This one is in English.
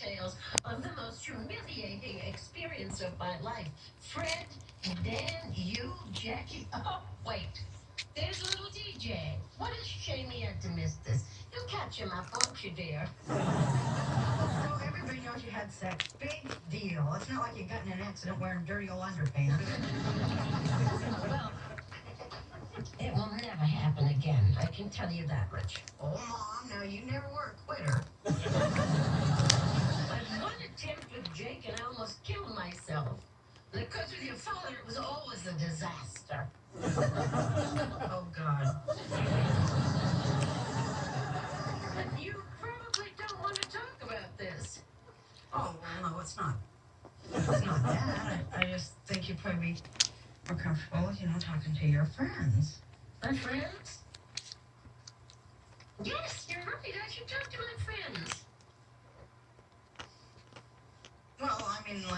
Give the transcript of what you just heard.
details of the most humiliating experience of my life. Fred, Dan, you, Jackie. Oh, wait. There's little DJ. What a shame he had to miss this. You'll catch him up, won't you, dear? So everybody knows you had sex. Big deal. It's not like you got in an accident wearing dirty old underpants. Well, it will never happen again. I can tell you that much. Oh, Mom, now you never were a quitter. But one attempt with Jake and I almost killed myself. Because with your father, it was always a disaster. Oh, God. But you probably don't want to talk about this. Oh, well, no, it's not. It's not that. I just think you'd probably be more comfortable, talking to your friends. My friends? Yes, you're right. I should talk to my friends. Well, I mean, like,